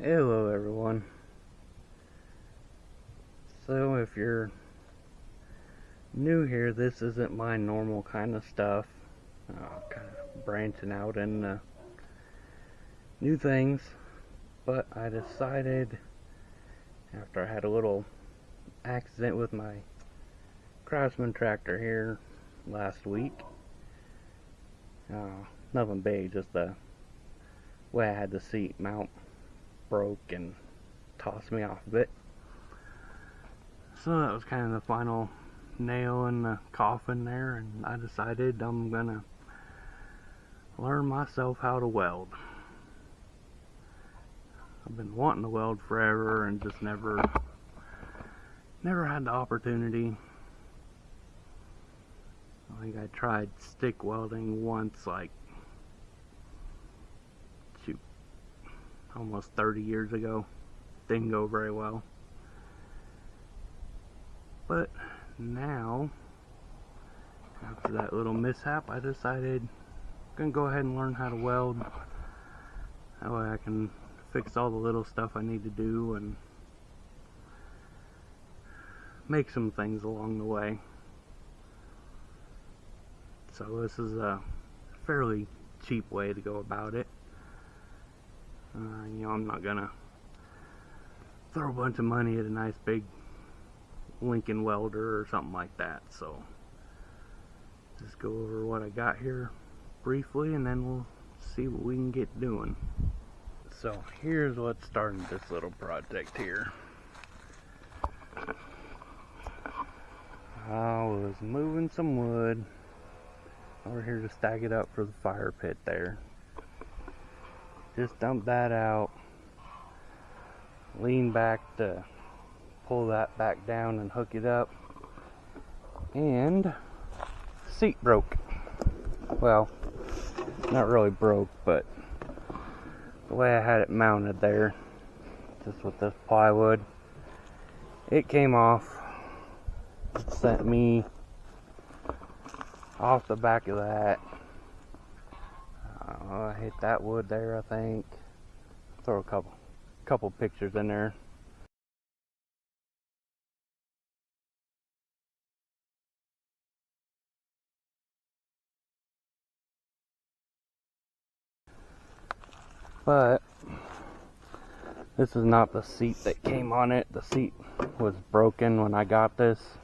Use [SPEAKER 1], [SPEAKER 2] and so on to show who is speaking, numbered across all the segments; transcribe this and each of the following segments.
[SPEAKER 1] Hello everyone. So if you're new here, this isn't my normal kind of stuff. Kind of branching out into new things. But I decided, after I had a little accident with my Craftsman tractor here last week, nothing big, just the way I had the seat mount broke and tossed me off a bit. So that was kind of the final nail in the coffin there, and I decided I'm gonna learn myself how to weld. I've been wanting to weld forever and just never had the opportunity. I think I tried stick welding once, like, almost 30 years ago. Didn't go very well. But now, after that little mishap, I decided I'm gonna go ahead and learn how to weld. That way I can fix all the little stuff I need to do and make some things along the way. So this is a fairly cheap way to go about it. I'm not gonna throw a bunch of money at a nice big Lincoln welder or something like that. So just go over what I got here briefly, and then we'll see what we can get doing. So here's what's starting this little project here. I was moving some wood over here to stack it up for the fire pit there. Just dump that out, lean back to pull that back down and hook it up, and seat broke. Well, not really broke, but the way I had it mounted there, just with this plywood, it came off. It sent me off the back of that. I hit that wood there, I think. Throw a couple pictures in there. But this is not the seat that came on it. The seat was broken when I got this.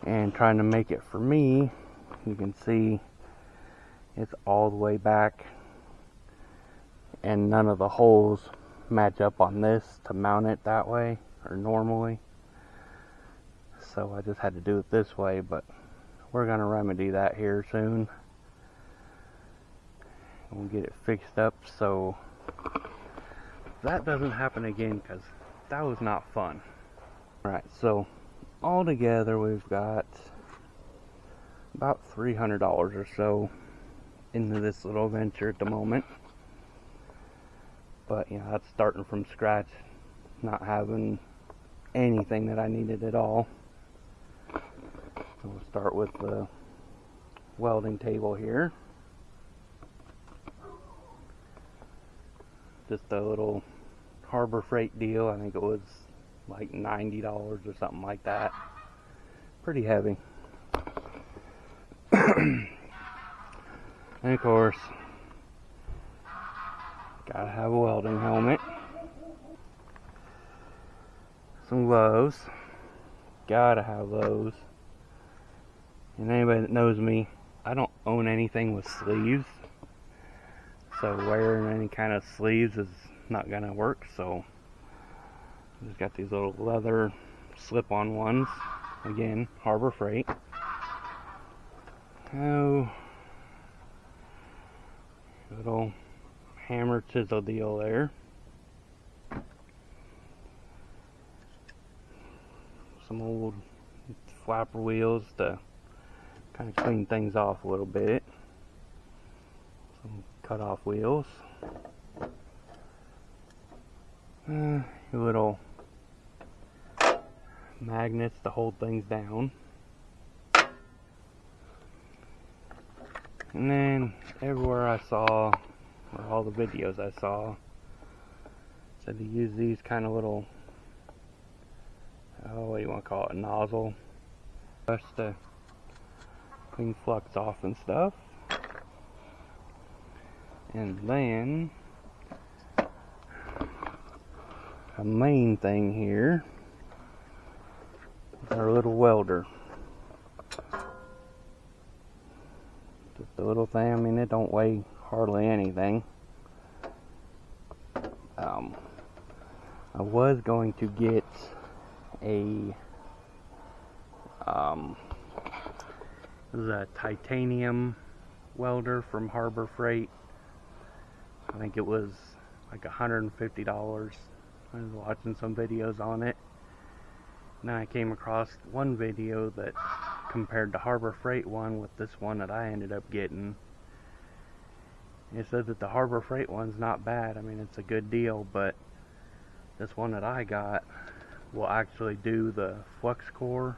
[SPEAKER 1] And trying to make it for me, you can see it's all the way back, and none of the holes match up on this to mount it that way or normally. So I just had to do it this way, but we're gonna remedy that here soon. We'll get it fixed up so that doesn't happen again, because that was not fun. Alright, so all together we've got about $300 or so into this little venture at the moment. But that's starting from scratch, not having anything that I needed at all. So we'll start with the welding table here. Just a little Harbor Freight deal. I think it was like $90 or something like that. Pretty heavy. And of course, gotta have a welding helmet. Some gloves. Gotta have those. And anybody that knows me, I don't own anything with sleeves. So wearing any kind of sleeves is not gonna work. So just got these little leather slip-on ones. Again, Harbor Freight. Oh, little hammer chisel deal there. Some old flapper wheels to kind of clean things off a little bit. Some cut off wheels. Little magnets to hold things down. And then everywhere I saw, or all the videos I saw, Said to use these kind of little, what do you want to call it, nozzle, just to clean flux off and stuff. And then a main thing here is our little welder. Just a little thing. I mean, it don't weigh hardly anything. I was going to get a this is a titanium welder from Harbor Freight. I think it was like $150. I was watching some videos on it, and then I came across one video that compared the Harbor Freight one with this one that I ended up getting. It said that the Harbor Freight one's not bad. I mean, it's a good deal, but this one that I got will actually do the flux core,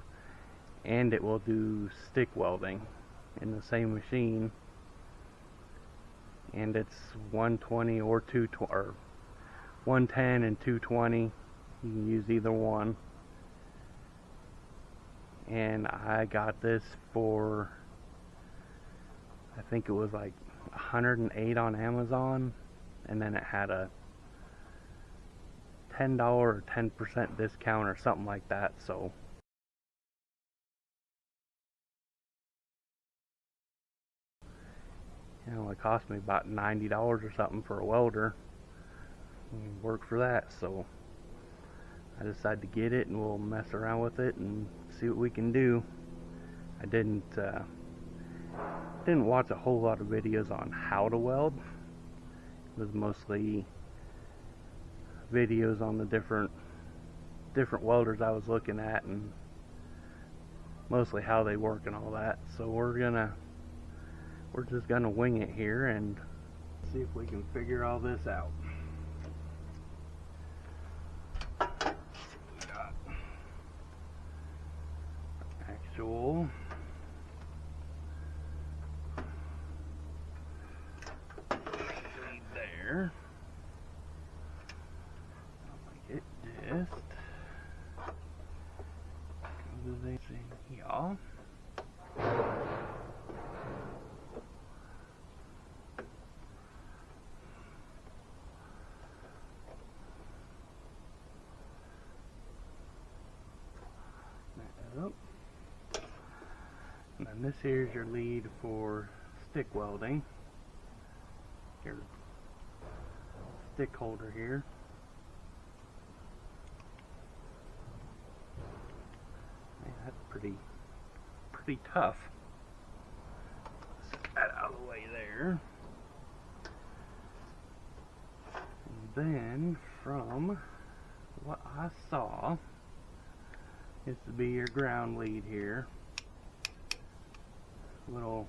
[SPEAKER 1] and it will do stick welding in the same machine. And it's 120 or 220, or 110 and 220. You can use either one. And I got this for, I think it was like $108 on Amazon, and then it had a $10 or 10% discount or something like that. So you know, it cost me about $90 or something for a welder. Work for that, so I decided to get it, and we'll mess around with it and see what we can do. I didn't watch a whole lot of videos on how to weld. It was mostly videos on the different welders I was looking at, and mostly how they work and all that. So we're just gonna wing it here and see if we can figure all this out. We got actual lead there. Like it just goes in here. And then this here is your lead for stick welding. Your stick holder here. Man, that's pretty tough. Set that out of the way there. And then from what I saw, this would be your ground lead here. Little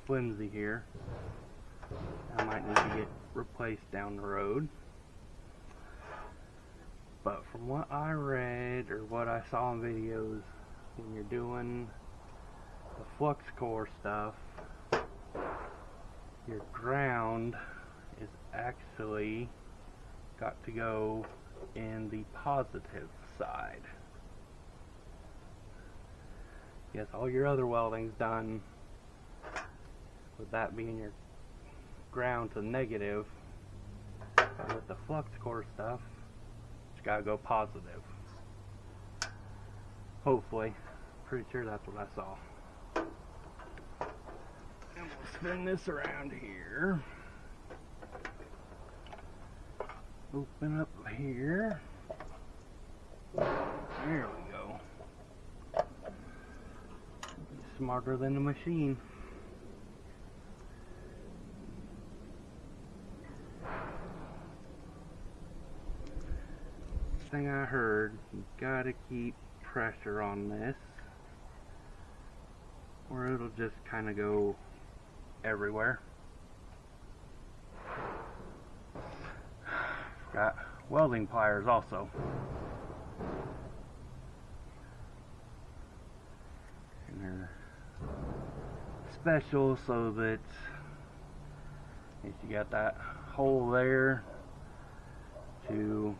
[SPEAKER 1] flimsy here. I might need to get replaced down the road. But from what I read or what I saw in videos, when you're doing the flux core stuff, your ground is actually got to go in the positive side. Yes, all your other welding's done with that being your ground to negative, but with the flux core stuff, it's gotta go positive. Hopefully. Pretty sure that's what I saw. And we'll spin this around here. Open up here. There we go. Smarter than the machine. Thing I heard, you gotta keep pressure on this, or it'll just kind of go everywhere. Got welding pliers also. And they're special so that if you got that hole there, to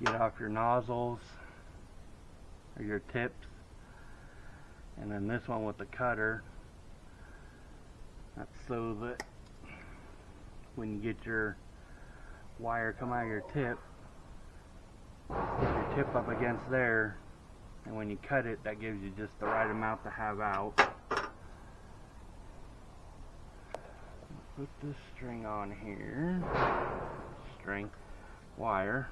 [SPEAKER 1] get off your nozzles or your tips. And then this one with the cutter, that's so that when you get your wire come out of your tip, get your tip up against there, and when you cut it, that gives you just the right amount to have out. Put this string on here, wire.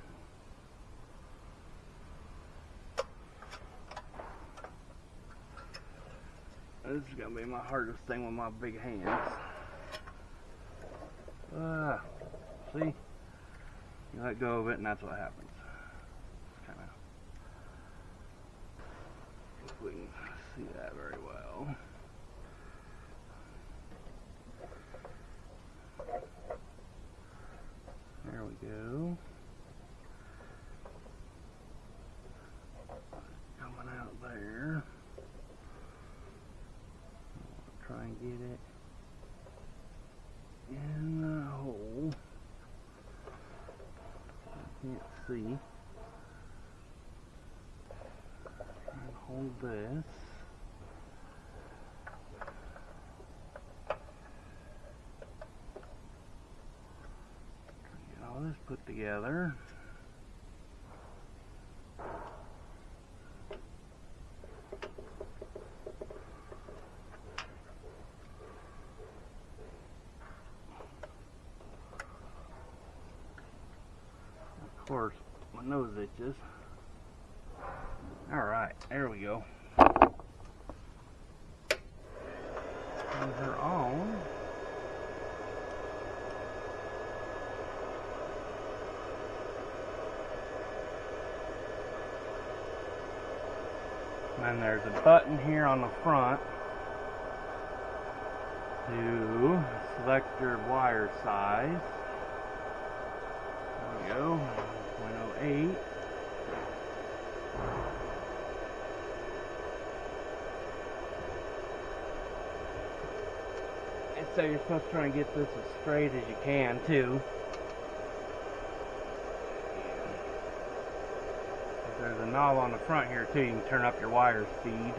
[SPEAKER 1] This is gonna be my hardest thing with my big hands. See? You let go of it and that's what happens. It's kind of, if we can see that very well. There we go. Coming out there. Try and get it in the hole. I can't see. Try and hold this. Get all this put together. Of course, my nose itches. Alright, there we go. Turn her on. And there's a button here on the front to select your wire size. There we go, 0.08. And so you're supposed to try and get this as straight as you can too. There's a knob on the front here too, you can turn up your wire speed.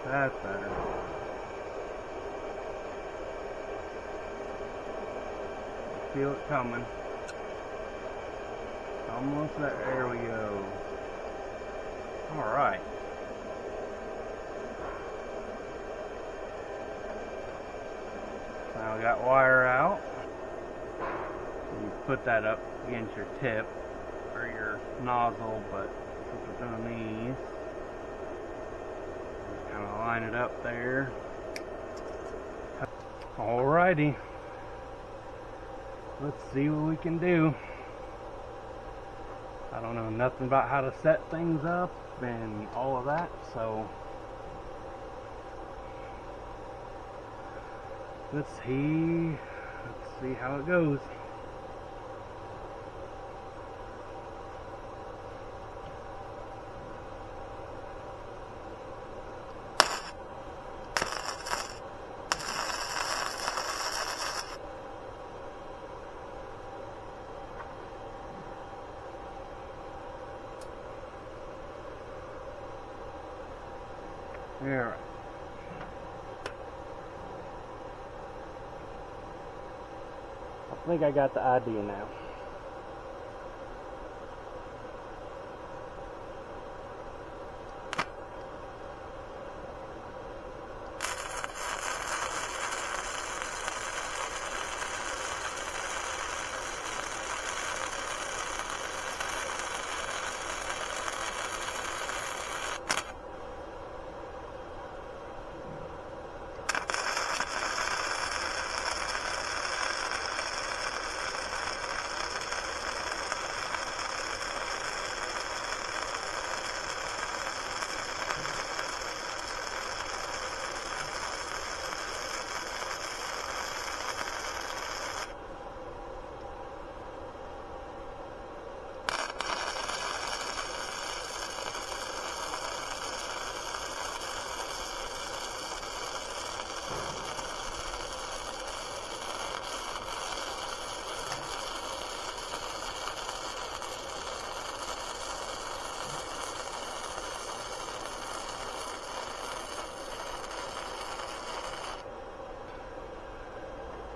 [SPEAKER 1] That's better. Feel it coming. Almost there. There we go. Alright. Now we got wire out. You put that up against your tip or your nozzle, but since we're doing these, just kind of line it up there. Alrighty. Let's see what we can do. I don't know nothing about how to set things up and all of that, so let's see how it goes. Alright. I think I got the idea now.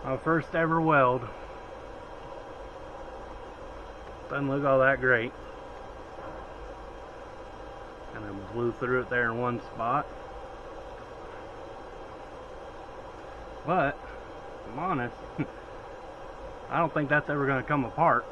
[SPEAKER 1] My first ever weld. Doesn't look all that great. And I blew through it there in one spot. But, if I'm honest, I don't think that's ever going to come apart.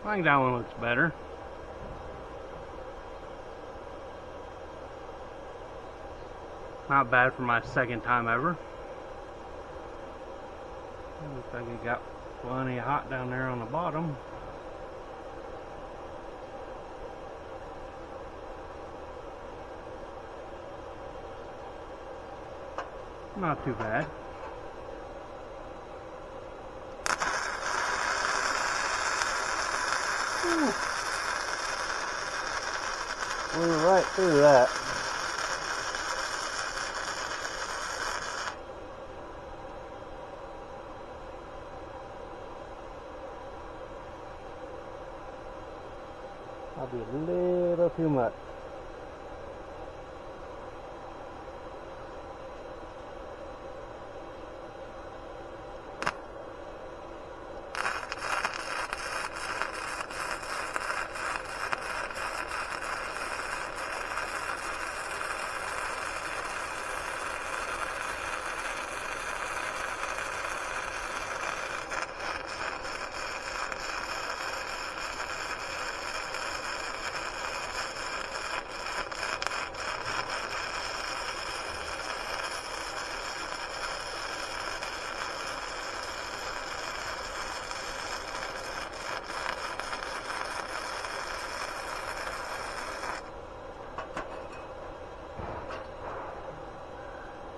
[SPEAKER 1] I think that one looks better. Not bad for my second time ever. Looks like it got plenty hot down there on the bottom. Not too bad. We were right through that. Probably a little too much.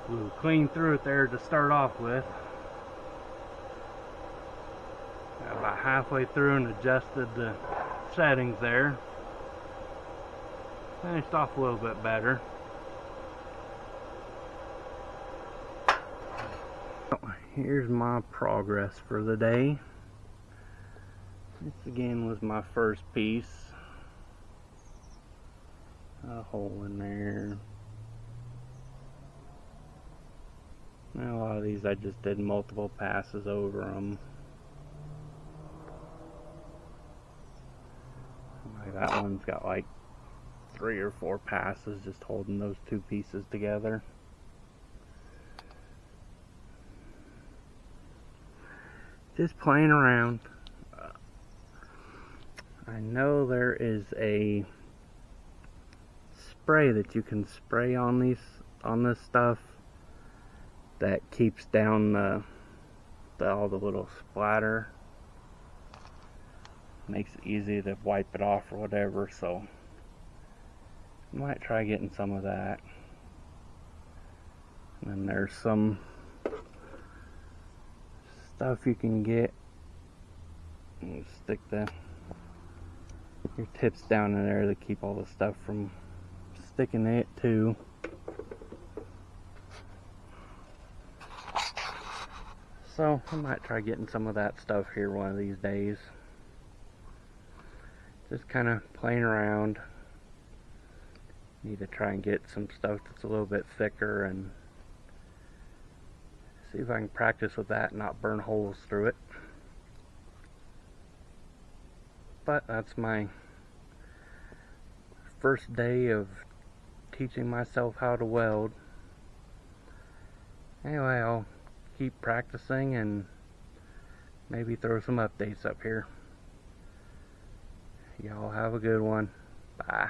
[SPEAKER 1] Blew clean through it there to start off with. Got about halfway through and adjusted the settings there. Finished off a little bit better. Here's my progress for the day. This again was my first piece. A hole in there. And a lot of these I just did multiple passes over them. Like that one's got like 3 or 4 passes just holding those two pieces together. Just playing around. I know there is a spray that you can spray on this stuff that keeps down all the little splatter. Makes it easy to wipe it off or whatever, so I might try getting some of that. And then there's some stuff you can get. You stick your tips down in there to keep all the stuff from sticking to it too. So I might try getting some of that stuff here one of these days. Just kind of playing around. Need to try and get some stuff that's a little bit thicker and See if I can practice with that and not burn holes through it. But that's my first day of teaching myself how to weld. Anyway, I'll keep practicing and maybe throw some updates up here. Y'all have a good one. Bye.